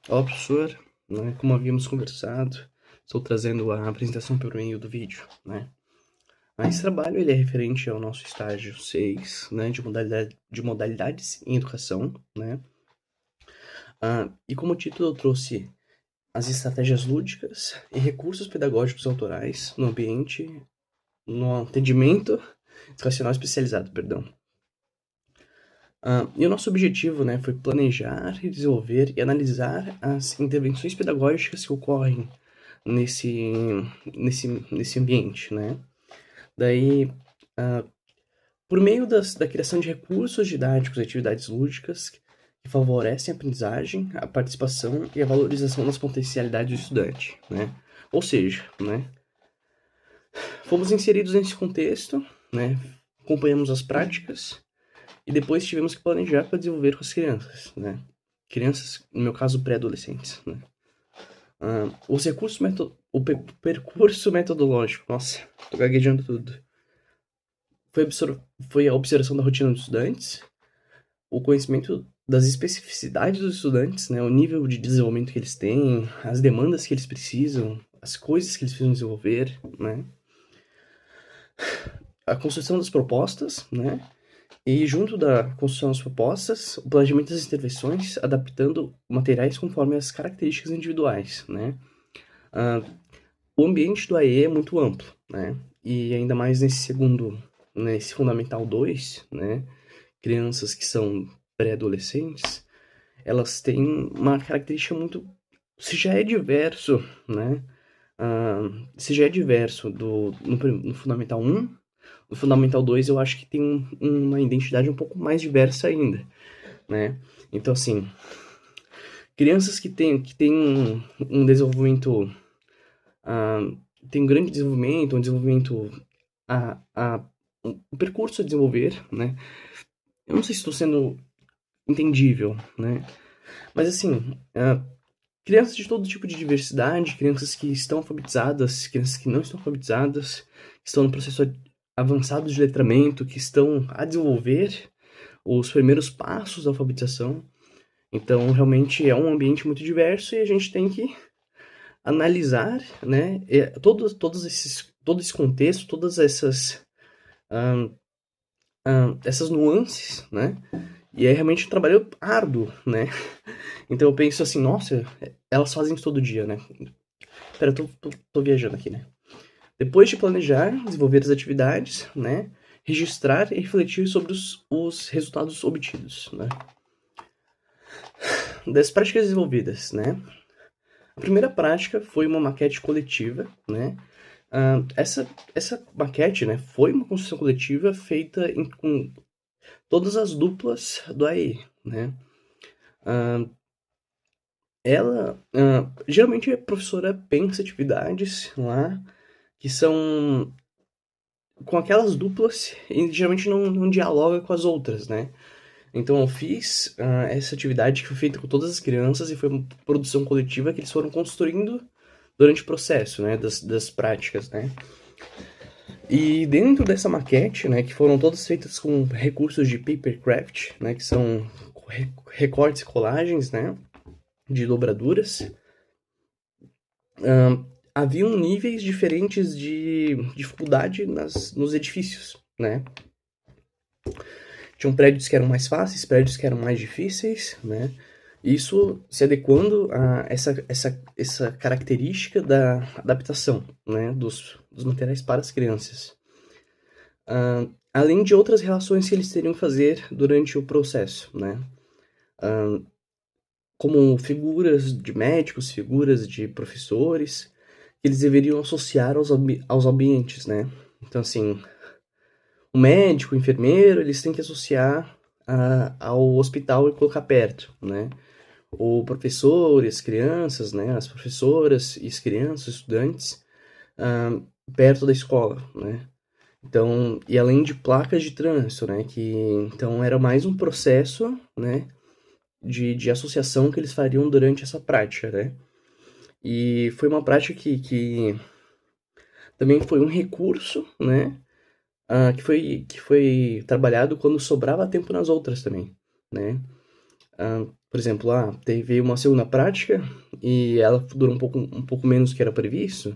Olá, professor. Né? Como havíamos conversado, estou trazendo a apresentação por meio do vídeo. Né? Esse trabalho ele é referente ao nosso estágio 6, né, de modalidades em educação. Né? E como título eu trouxe as estratégias lúdicas e recursos pedagógicos autorais no atendimento educacional especializado, perdão. E o nosso objetivo, né, foi planejar, desenvolver e analisar as intervenções pedagógicas que ocorrem nesse, nesse ambiente, né? Daí, uh, por meio da criação de recursos didáticos e atividades lúdicas que favorecem a aprendizagem, a participação e a valorização das potencialidades do estudante, né? Ou seja, né, fomos inseridos nesse contexto, né, acompanhamos as práticas e depois tivemos que planejar para desenvolver com as crianças, né? Crianças, no meu caso, pré-adolescentes, né? Os recursos percurso metodológico, nossa, tô gaguejando tudo. Foi a observação da rotina dos estudantes, o conhecimento das especificidades dos estudantes, né, o nível de desenvolvimento que eles têm, as demandas que eles precisam, as coisas que eles precisam desenvolver, né, a construção das propostas, né, e junto da construção das propostas, o planejamento das intervenções, adaptando materiais conforme as características individuais, né. O ambiente do AE é muito amplo, né, e ainda mais nesse Fundamental 2, né, crianças que são pré-adolescentes, elas têm uma característica muito... Se já é diverso, né? Se já é diverso no Fundamental 1, no Fundamental 2 eu acho que tem uma identidade um pouco mais diversa ainda, né? Então, assim, crianças que têm um desenvolvimento... tem um grande desenvolvimento, um desenvolvimento... um percurso a desenvolver, né? Eu não sei se estou sendo entendível, né? Mas assim, crianças de todo tipo de diversidade, crianças que estão alfabetizadas, crianças que não estão alfabetizadas, que estão no processo avançado de letramento, que estão a desenvolver os primeiros passos da alfabetização. Então, realmente é um ambiente muito diverso e a gente tem que analisar, né, todo esse contexto, todas essas nuances, né, e é realmente um trabalho árduo, né. Então eu penso assim, nossa, elas fazem isso todo dia, né? Pera, tô viajando aqui, né? Depois de planejar, desenvolver as atividades, né? Registrar e refletir sobre os resultados obtidos, né? Das práticas desenvolvidas, né? A primeira prática foi uma maquete coletiva, né? Essa maquete, né, foi uma construção coletiva feita com todas as duplas do AE, né? Geralmente a professora pensa atividades lá que são com aquelas duplas e geralmente não dialoga com as outras, né? Então eu fiz essa atividade que foi feita com todas as crianças e foi uma produção coletiva que eles foram construindo durante o processo, né, das práticas, né? E dentro dessa maquete, né, que foram todas feitas com recursos de papercraft, né, que são recortes e colagens, né, de dobraduras, haviam níveis diferentes de dificuldade nos edifícios, né? Tinham prédios que eram mais fáceis, prédios que eram mais difíceis, né? Isso se adequando a essa característica da adaptação, né, dos materiais para as crianças. Além de outras relações que eles teriam que fazer durante o processo, né? Como figuras de médicos, figuras de professores, que eles deveriam associar aos ambientes, né? Então, assim, o médico, o enfermeiro, eles têm que associar ao hospital e colocar perto, né? O professor e as crianças, né? As professoras e as crianças, os estudantes, perto da escola, né? Então, e além de placas de trânsito, né? Então era mais um processo, né? De associação que eles fariam durante essa prática, né? E foi uma prática que também foi um recurso, né? Que foi trabalhado quando sobrava tempo nas outras também, né? por exemplo, teve uma segunda prática e ela durou um pouco menos do que era previsto.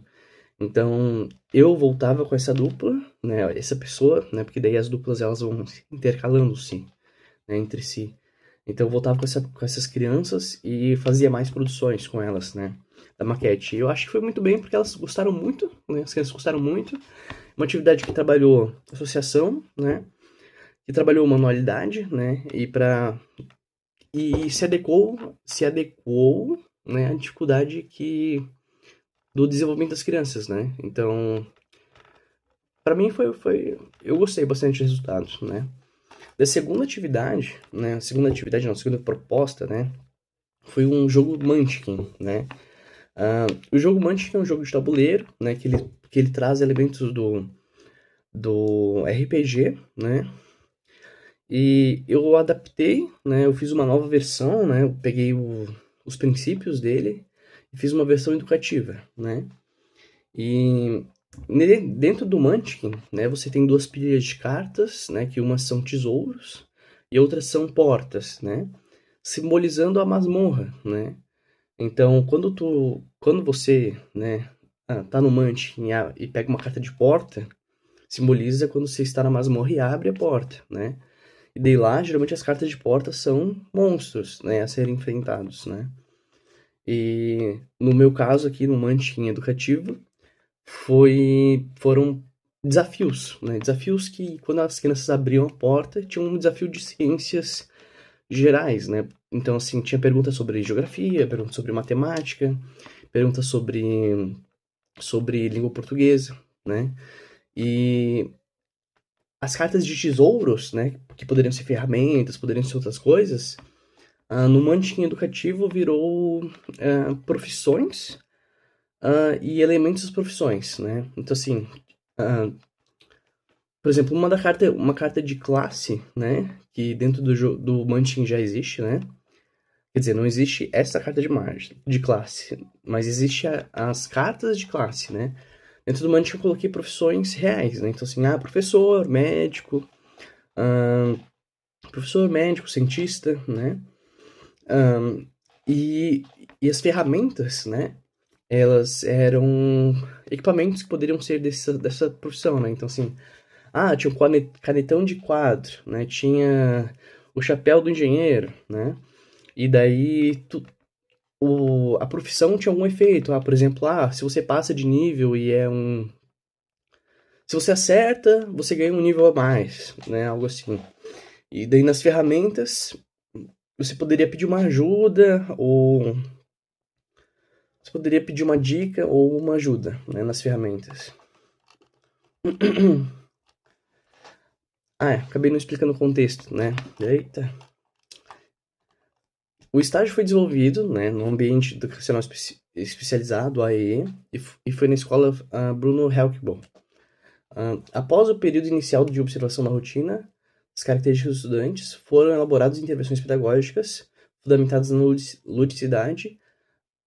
Então, eu voltava com essa dupla, né, essa pessoa, né, porque daí as duplas elas vão intercalando-se, né, entre si. Então, eu voltava com essas crianças e fazia mais produções com elas, né, da maquete. E eu acho que foi muito bem porque elas gostaram muito, né, as crianças gostaram muito. Uma atividade que trabalhou associação, né, que trabalhou manualidade, né, e se adequou, né, à dificuldade do desenvolvimento das crianças, né? Então, para mim eu gostei bastante dos resultados, né? Da segunda atividade, né? A segunda proposta, né? Foi um jogo Munchkin, né? O jogo Munchkin é um jogo de tabuleiro, né? Que ele traz elementos do RPG, né? E eu adaptei, né? Eu fiz uma nova versão, né? Eu peguei os princípios dele e fiz uma versão educativa, né? E dentro do Munchkin, né, você tem duas pilhas de cartas, né, que umas são tesouros e outras são portas, né, simbolizando a masmorra, né. Então, quando você, né, tá no Munchkin e pega uma carta de porta, simboliza quando você está na masmorra e abre a porta, né. E daí lá, geralmente as cartas de porta são monstros, né, a serem enfrentados, né. E no meu caso aqui no Munchkin educativo, foram desafios, né? Desafios que, quando as crianças abriam a porta, tinha um desafio de ciências gerais, né? Então, assim, tinha perguntas sobre geografia, perguntas sobre matemática, perguntas sobre língua portuguesa, né? E as cartas de tesouros, né? Que poderiam ser ferramentas, poderiam ser outras coisas, no Munchkin educativo virou profissões e elementos das profissões, né? Então, assim, uh, por exemplo, uma carta de classe, né? Que dentro do Munchkin já existe, né? Quer dizer, não existe essa carta de classe, mas existe as cartas de classe, né? Dentro do Munchkin eu coloquei profissões reais, né? Então, assim, ah, professor, médico, cientista, né? Ah, e, e as ferramentas, né? Elas eram equipamentos que poderiam ser dessa profissão, né? Então, assim, tinha um canetão de quadro, né? Tinha o chapéu do engenheiro, né? E daí a profissão tinha algum efeito. Por exemplo, se você passa de nível e se você acerta, você ganha um nível a mais, né? Algo assim. E daí nas ferramentas, você poderia pedir uma ajuda ou você poderia pedir uma dica ou uma ajuda, né? Nas ferramentas. Acabei não explicando o contexto, né? Eita. O estágio foi desenvolvido, né, no ambiente educacional especializado, AEE, e foi na escola Bruno Helkbom. Após o período inicial de observação da rotina, as características dos estudantes, foram elaboradas intervenções pedagógicas fundamentadas na ludicidade,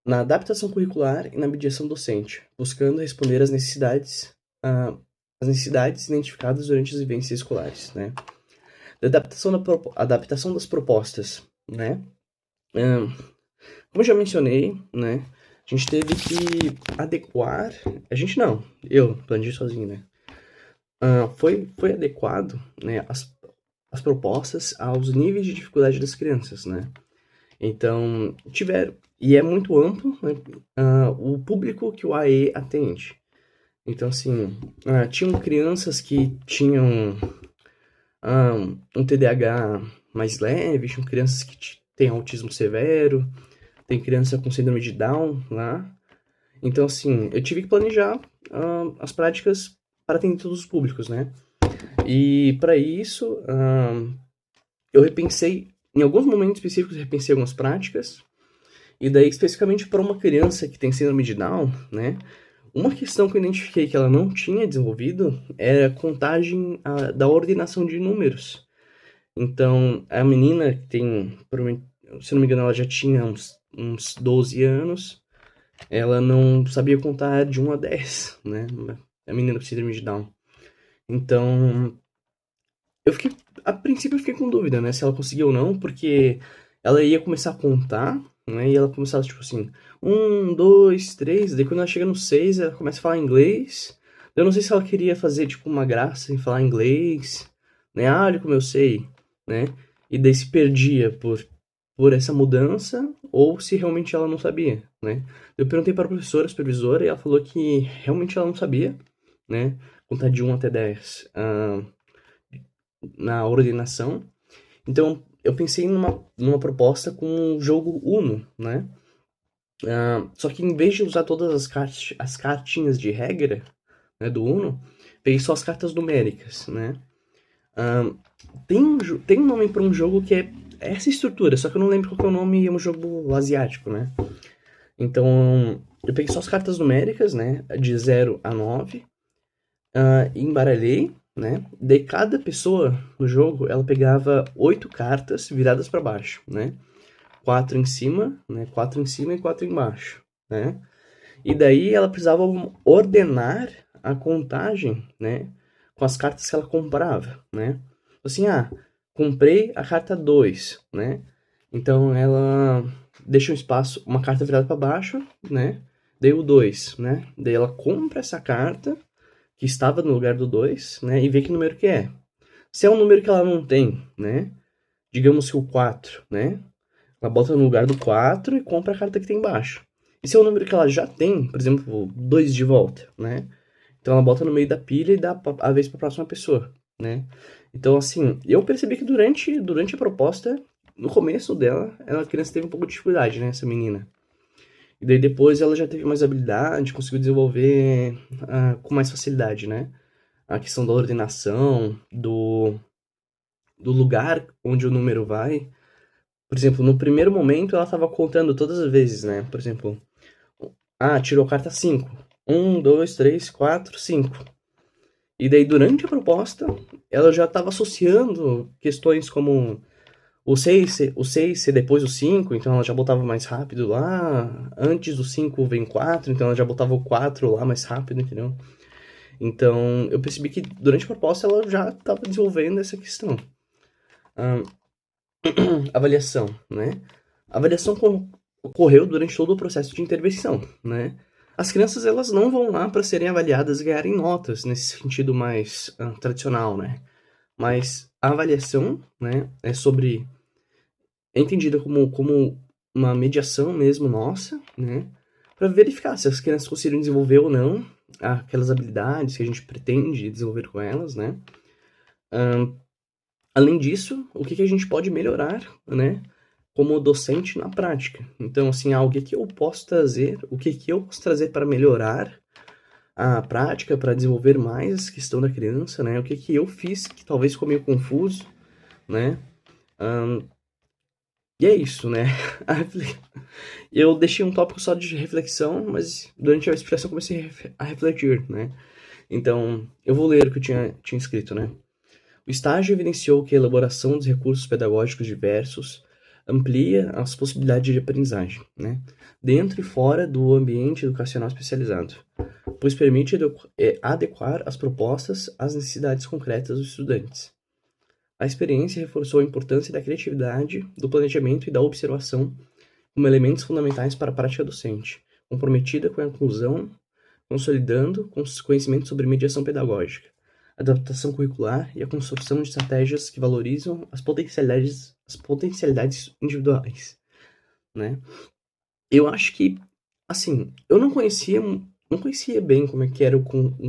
na adaptação curricular e na mediação docente, buscando responder às necessidades identificadas durante as vivências escolares, né? Da adaptação das propostas, né? Como eu já mencionei, né? A gente teve que adequar. A gente não, eu planejei sozinho, né? Foi adequado, né, as propostas aos níveis de dificuldade das crianças, né? Então, tiveram. E é muito amplo, né, o público que o AE atende. Então, assim, tinham crianças que tinham um TDAH mais leve, tinham crianças que têm autismo severo, tem criança com síndrome de Down lá. Então, assim, eu tive que planejar as práticas para atender todos os públicos, né? E para isso, eu repensei, em alguns momentos específicos, eu repensei algumas práticas. E daí, especificamente para uma criança que tem síndrome de Down, né? Uma questão que eu identifiquei que ela não tinha desenvolvido era a contagem da ordenação de números. Então, a menina que tem, se não me engano, ela já tinha uns 12 anos, ela não sabia contar de 1 a 10, né? A menina com síndrome de Down. Então, a princípio eu fiquei com dúvida, né? Se ela conseguia ou não, porque ela ia começar a contar, né? E ela começava, tipo assim, 1, 2, 3. Daí quando ela chega no 6, ela começa a falar inglês. Eu não sei se ela queria fazer, tipo, uma graça em falar inglês, né? Ah, olha como eu sei, né? E daí se perdia por essa mudança, ou se realmente ela não sabia, né? Eu perguntei para a professora, a supervisora, e ela falou que realmente ela não sabia, né? Contar de 1 até 10 na ordenação. Então, eu pensei numa proposta com o jogo Uno, né? Só que em vez de usar todas as cartinhas de regra, né, do Uno, peguei só as cartas numéricas, né? Ah, tem um nome para um jogo que é essa estrutura, só que eu não lembro qual que é o nome, é um jogo asiático, né? Então, eu peguei só as cartas numéricas, né? De 0 a 9, embaralhei, né? Daí cada pessoa no jogo, ela pegava 8 cartas viradas para baixo, né? 4 em cima, né? 4 em cima e 4 embaixo, né? E daí ela precisava ordenar a contagem, né? Com as cartas que ela comprava, né? Assim, comprei a carta 2, né? Então ela deixa um espaço, uma carta virada para baixo, né? Daí o 2, né? Daí ela compra essa carta que estava no lugar do 2, né? E vê que número que é. Se é um número que ela não tem, né? Digamos que o 4, né? Ela bota no lugar do 4 e compra a carta que tem embaixo. E se é um número que ela já tem, por exemplo, 2 de volta, né? Então ela bota no meio da pilha e dá a vez para a próxima pessoa, né? Então, assim, eu percebi que durante a proposta, no começo dela, a criança teve um pouco de dificuldade, né? Essa menina. E daí depois ela já teve mais habilidade, conseguiu desenvolver com mais facilidade, né? A questão da ordenação, do lugar onde o número vai. Por exemplo, no primeiro momento ela estava contando todas as vezes, né? Por exemplo, tirou carta 5. 1, 2, 3, 4, 5. E daí, durante a proposta, ela já estava associando questões como o seis ser depois do 5, então ela já botava mais rápido lá. Antes do 5 vem 4, então ela já botava o 4 lá mais rápido, entendeu? Então, eu percebi que durante a proposta ela já estava desenvolvendo essa questão. Ah, avaliação, né? A avaliação ocorreu durante todo o processo de intervenção, né? As crianças, elas não vão lá para serem avaliadas e ganharem notas, nesse sentido mais tradicional, né? Mas a avaliação, né, é entendida como uma mediação mesmo nossa, né? Para verificar se as crianças conseguiram desenvolver ou não aquelas habilidades que a gente pretende desenvolver com elas, né? Além disso, o que a gente pode melhorar, né? Como docente na prática. Então, assim, o que eu posso trazer, o que eu posso trazer para melhorar a prática, para desenvolver mais a questão da criança, né? O que eu fiz que talvez ficou meio confuso, né? E é isso, né? Eu deixei um tópico só de reflexão, mas durante a explicação eu comecei a refletir, né? Então, eu vou ler o que eu tinha escrito, né? O estágio evidenciou que a elaboração dos recursos pedagógicos diversos amplia as possibilidades de aprendizagem, né? Dentro e fora do ambiente educacional especializado, pois permite adequar as propostas às necessidades concretas dos estudantes. A experiência reforçou a importância da criatividade, do planejamento e da observação como elementos fundamentais para a prática docente, comprometida com a inclusão, consolidando conhecimentos sobre mediação pedagógica, adaptação curricular e a construção de estratégias que valorizam as potencialidades individuais, né? Eu acho que, assim, eu não conhecia bem como é que era o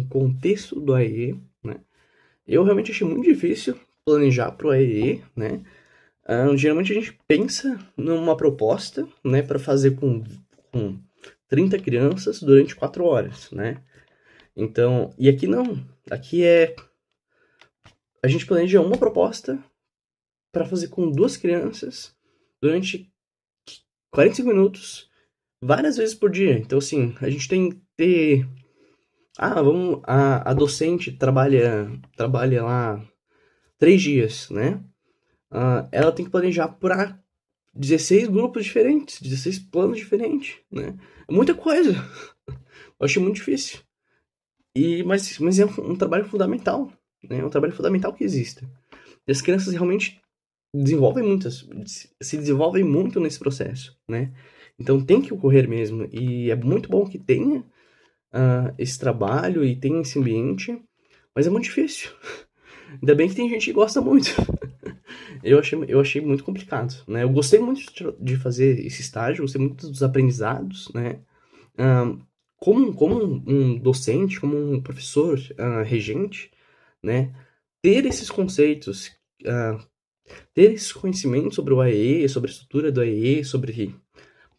contexto do AEE, né? Eu realmente achei muito difícil planejar para o AEE, né? Geralmente a gente pensa numa proposta, né, para fazer com 30 crianças durante 4 horas, né? Então, e aqui não. Aqui a gente planeja uma proposta para fazer com 2 crianças durante 45 minutos, várias vezes por dia. Então, assim, a gente tem que ter. A docente trabalha lá 3 dias, né? Ela tem que planejar para 16 grupos diferentes, 16 planos diferentes, né? É muita coisa. Eu achei muito difícil. Mas é um trabalho fundamental, né? É um trabalho fundamental que exista. E as crianças realmente se desenvolvem muito nesse processo, né? Então tem que ocorrer mesmo, e é muito bom que tenha esse trabalho e tenha esse ambiente, mas é muito difícil. Ainda bem que tem gente que gosta muito. Eu achei muito complicado, né? Eu gostei muito de fazer esse estágio, gostei muito dos aprendizados, né? Ah, como um docente, como um professor regente, né? Ter esses conceitos, ah, ter esse conhecimento sobre o AEE, sobre a estrutura do AEE, sobre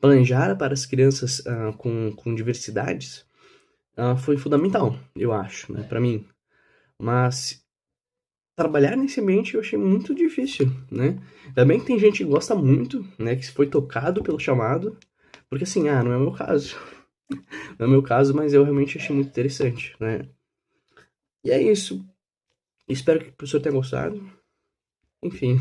planejar para as crianças com diversidades, foi fundamental, eu acho, né, para mim. Mas trabalhar nesse ambiente eu achei muito difícil, né? Ainda bem que tem gente que gosta muito, né, que foi tocado pelo chamado, porque assim, não é o meu caso. Não é o meu caso, mas eu realmente achei muito interessante, né? E é isso. Espero que o professor tenha gostado. Enfim.